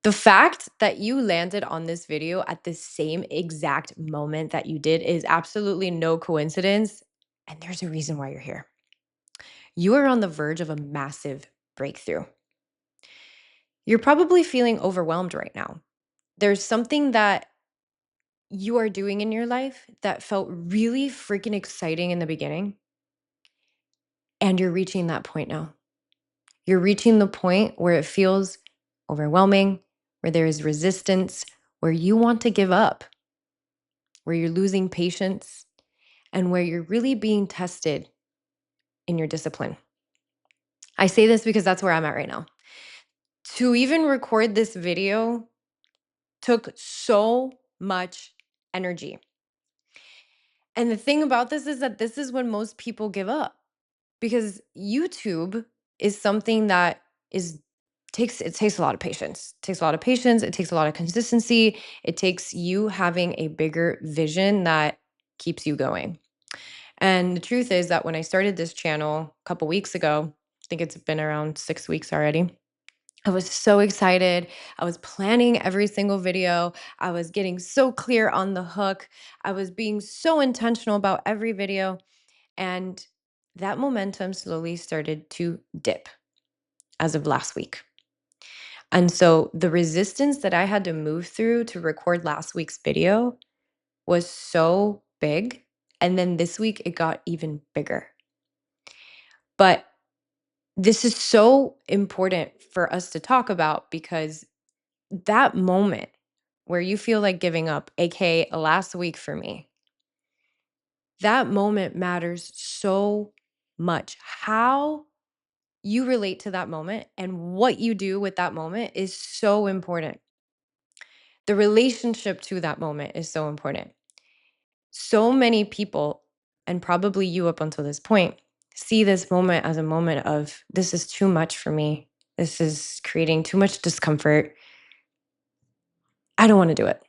The fact that you landed on this video at the same exact moment that you did is absolutely no coincidence, and there's a reason why you're here. You are on the verge of a massive breakthrough. You're probably feeling overwhelmed right now. There's something that you are doing in your life that felt really freaking exciting in the beginning, and you're reaching that point now. You're reaching the point where it feels overwhelming, where there is resistance, where you want to give up, where you're losing patience, and where you're really being tested in your discipline. I say this because that's where I'm at right now. To even record this video took so much energy. And the thing about this is that this is when most people give up because YouTube is something that is takes a lot of patience. It takes a lot of patience, it takes a lot of consistency, it takes you having a bigger vision that keeps you going. And the truth is that when I started this channel a couple weeks ago, I think it's been around 6 weeks already. I was so excited. I was planning every single video. I was getting so clear on the hook. I was being so intentional about every video. And that momentum slowly started to dip as of last week. And so the resistance that I had to move through to record last week's video was so big. And then this week it got even bigger. But this is so important for us to talk about because that moment where you feel like giving up, aka last week for me, that moment matters so much. How you relate to that moment and what you do with that moment is so important. The relationship to that moment is so important. So many people, and probably you up until this point, see this moment as a moment of this is too much for me. This is creating too much discomfort. I don't want to do it.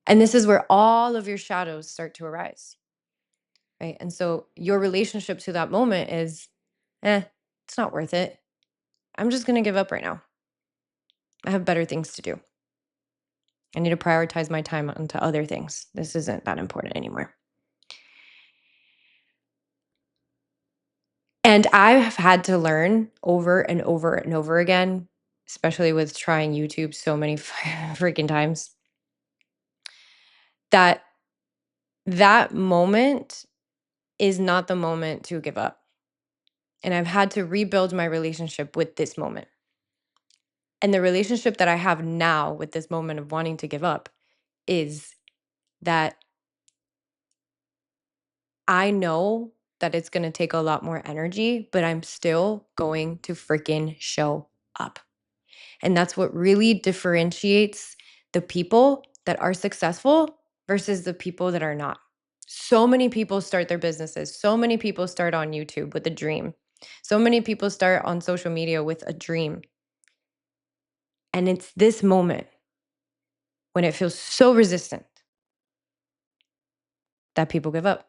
And this is where all of your shadows start to arise. Right. And so your relationship to that moment is, it's not worth it. I'm just going to give up right now. I have better things to do. I need to prioritize my time onto other things. This isn't that important anymore. And I have had to learn over and over and over again, especially with trying YouTube so many freaking times, that that moment is not the moment to give up. And I've had to rebuild my relationship with this moment. And the relationship that I have now with this moment of wanting to give up is that I know that it's going to take a lot more energy, but I'm still going to freaking show up. And that's what really differentiates the people that are successful versus the people that are not. So many people start their businesses. So many people start on YouTube with a dream. So many people start on social media with a dream. And it's this moment when it feels so resistant that people give up.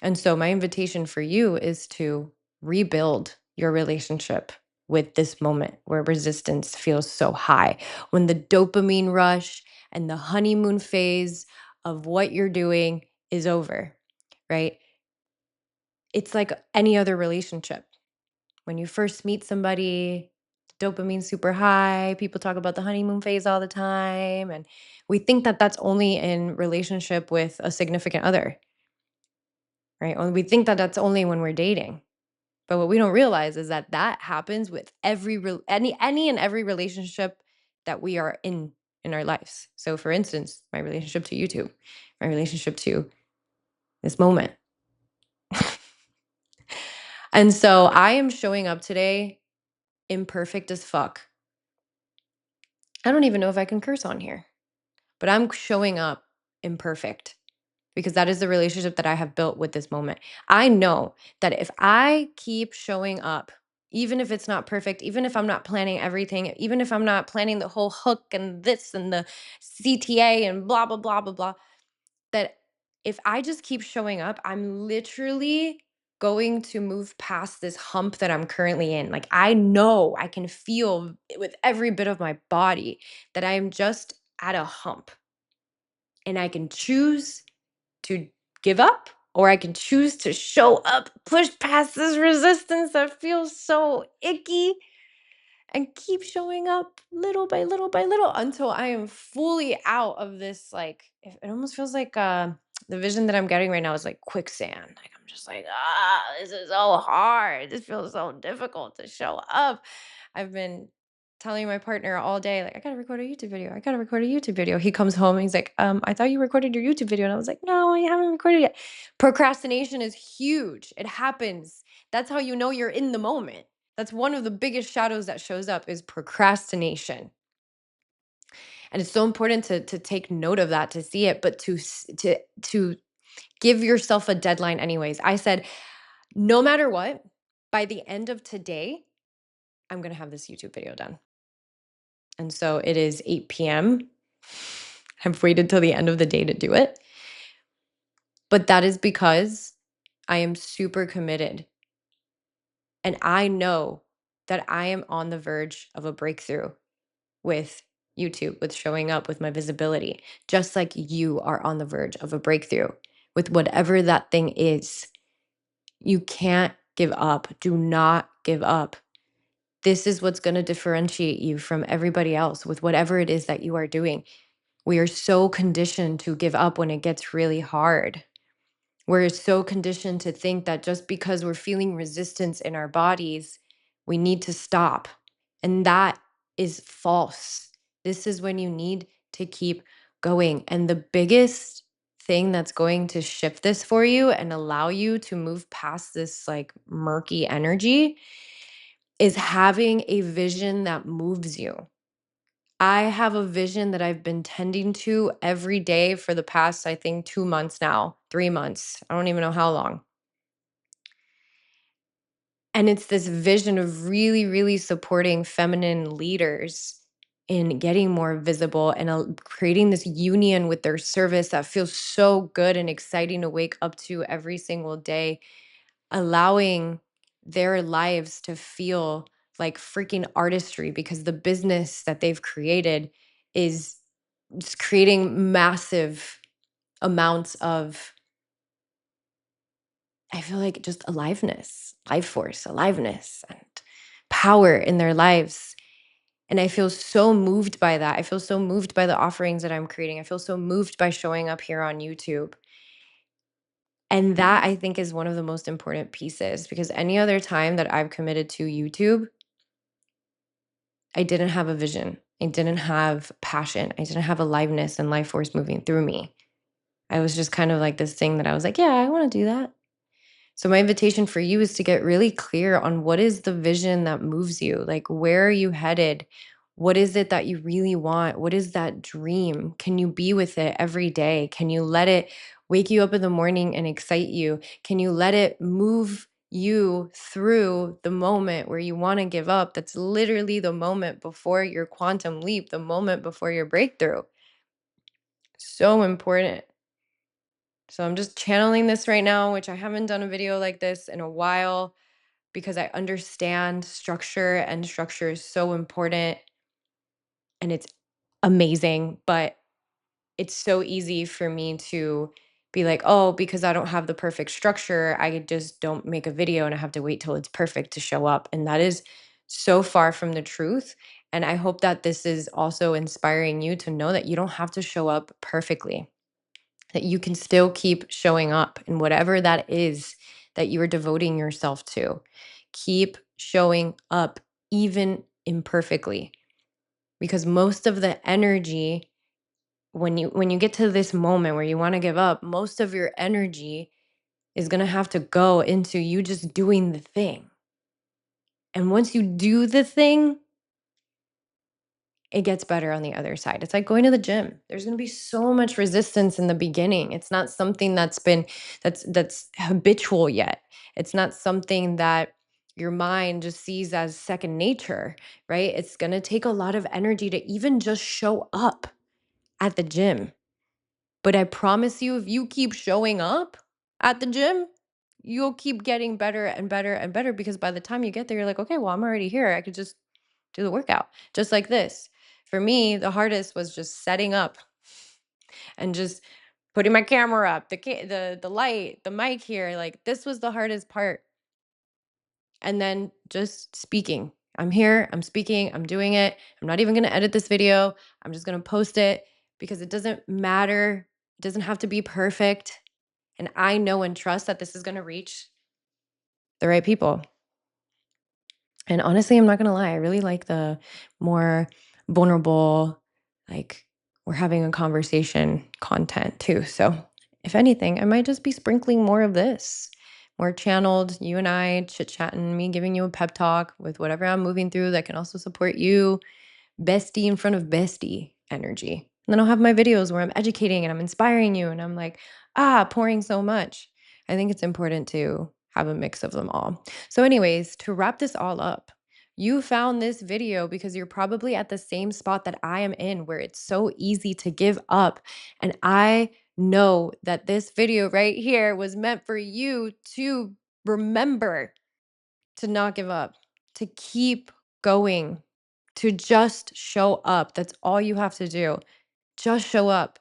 And so, my invitation for you is to rebuild your relationship with this moment where resistance feels so high, when the dopamine rush and the honeymoon phase of what you're doing is over, right? It's like any other relationship. When you first meet somebody, dopamine's super high. People talk about the honeymoon phase all the time. And we think that that's only in relationship with a significant other, right? Or we think that that's only when we're dating. But what we don't realize is that that happens with any and every relationship that we are in our lives. So for instance, my relationship to YouTube, my relationship to this moment. And so I am showing up today imperfect as fuck. I don't even know if I can curse on here, but I'm showing up imperfect because that is the relationship that I have built with this moment. I know that if I keep showing up, even if it's not perfect, even if I'm not planning everything, even if I'm not planning the whole hook and this and the CTA and blah, blah, blah, blah, blah, that if I just keep showing up, I'm literally going to move past this hump that I'm currently in. Like, I know I can feel with every bit of my body that I am just at a hump, and I can choose to give up, or I can choose to show up, push past this resistance that feels so icky, and keep showing up little by little by little until I am fully out of this. Like, it almost feels like the vision that I'm getting right now is like quicksand. Like, I'm just like, this is so hard. This feels so difficult to show up. I've been telling my partner all day, like, I gotta record a YouTube video. I gotta record a YouTube video. He comes home and he's like, I thought you recorded your YouTube video. And I was like, no, I haven't recorded yet. Procrastination is huge. It happens. That's how you know you're in the moment. That's one of the biggest shadows that shows up is procrastination. And it's so important to take note of that, to see it, but to give yourself a deadline anyways. I said, no matter what, by the end of today, I'm going to have this YouTube video done. And so it is 8 p.m. I've waited till the end of the day to do it. But that is because I am super committed. And I know that I am on the verge of a breakthrough with YouTube, with showing up, with my visibility, just like you are on the verge of a breakthrough with whatever that thing is. You can't give up. Do not give up. This is what's going to differentiate you from everybody else with whatever it is that you are doing. We are so conditioned to give up when it gets really hard. We're so conditioned to think that just because we're feeling resistance in our bodies, we need to stop. And that is false. This is when you need to keep going. And the biggest thing that's going to shift this for you and allow you to move past this like murky energy is having a vision that moves you. I have a vision that I've been tending to every day for the past, I think, 2 months now, 3 months. I don't even know how long. And it's this vision of really, really supporting feminine leaders in getting more visible and creating this union with their service that feels so good and exciting to wake up to every single day, allowing their lives to feel like freaking artistry because the business that they've created is just creating massive amounts of, I feel like, just aliveness, life force, aliveness, and power in their lives. And I feel so moved by that. I feel so moved by the offerings that I'm creating. I feel so moved by showing up here on YouTube. And that I think is one of the most important pieces because any other time that I've committed to YouTube, I didn't have a vision. I didn't have passion. I didn't have aliveness and life force moving through me. I was just kind of like this thing that I was like, yeah, I want to do that. So my invitation for you is to get really clear on what is the vision that moves you? Like, where are you headed? What is it that you really want? What is that dream? Can you be with it every day? Can you let it wake you up in the morning and excite you? Can you let it move you through the moment where you want to give up? That's literally the moment before your quantum leap, the moment before your breakthrough. So important. So I'm just channeling this right now, which I haven't done a video like this in a while because I understand structure and structure is so important and it's amazing. But it's so easy for me to be like, oh, because I don't have the perfect structure, I just don't make a video and I have to wait till it's perfect to show up. And that is so far from the truth. And I hope that this is also inspiring you to know that you don't have to show up perfectly, that you can still keep showing up in whatever that is that you are devoting yourself to. Keep showing up, even imperfectly, because most of the energy when you get to this moment where you want to give up, most of your energy is going to have to go into you just doing the thing. And once you do the thing, it gets better on the other side. It's like going to the gym. There's going to be so much resistance in the beginning. It's not something that's habitual yet. It's not something that your mind just sees as second nature, right? It's going to take a lot of energy to even just show up at the gym. But I promise you, if you keep showing up at the gym, you'll keep getting better and better and better because by the time you get there, you're like, okay, well, I'm already here. I could just do the workout just like this. For me, the hardest was just setting up and just putting my camera up, the light, the mic here. Like this was the hardest part. And then just speaking. I'm here, I'm speaking, I'm doing it. I'm not even going to edit this video. I'm just going to post it because it doesn't matter. It doesn't have to be perfect. And I know and trust that this is going to reach the right people. And honestly, I'm not gonna lie, I really like the more vulnerable, like we're having a conversation content too. So if anything, I might just be sprinkling more of this, more channeled, you and I chit-chatting, me giving you a pep talk with whatever I'm moving through that can also support you, bestie in front of bestie energy. And then I'll have my videos where I'm educating and I'm inspiring you and I'm like, pouring so much. I think it's important to have a mix of them all. So, anyways, to wrap this all up, you found this video because you're probably at the same spot that I am in where it's so easy to give up. And I know that this video right here was meant for you to remember to not give up, to keep going, to just show up. That's all you have to do. Just show up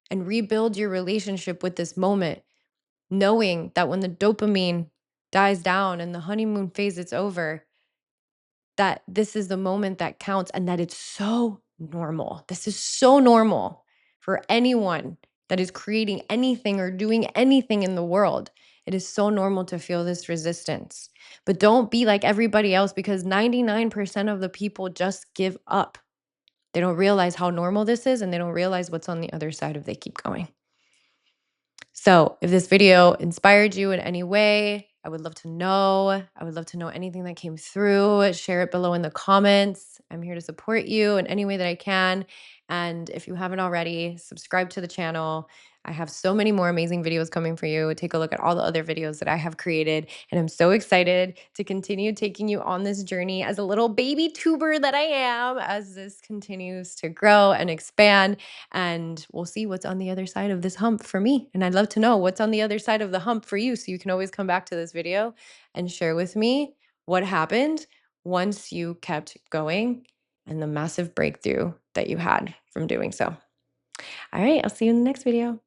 and rebuild your relationship with this moment, knowing that when the dopamine dies down and the honeymoon phase is over, that this is the moment that counts and that it's so normal. This is so normal for anyone that is creating anything or doing anything in the world. It is so normal to feel this resistance. But don't be like everybody else because 99% of the people just give up. They don't realize how normal this is and they don't realize what's on the other side if they keep going. So, if this video inspired you in any way, I would love to know. I would love to know anything that came through. Share it below in the comments. I'm here to support you in any way that I can. And if you haven't already, subscribe to the channel. I have so many more amazing videos coming for you. Take a look at all the other videos that I have created. And I'm so excited to continue taking you on this journey as a little baby tuber that I am as this continues to grow and expand. And we'll see what's on the other side of this hump for me. And I'd love to know what's on the other side of the hump for you. So you can always come back to this video and share with me what happened once you kept going and the massive breakthrough that you had from doing so. All right, I'll see you in the next video.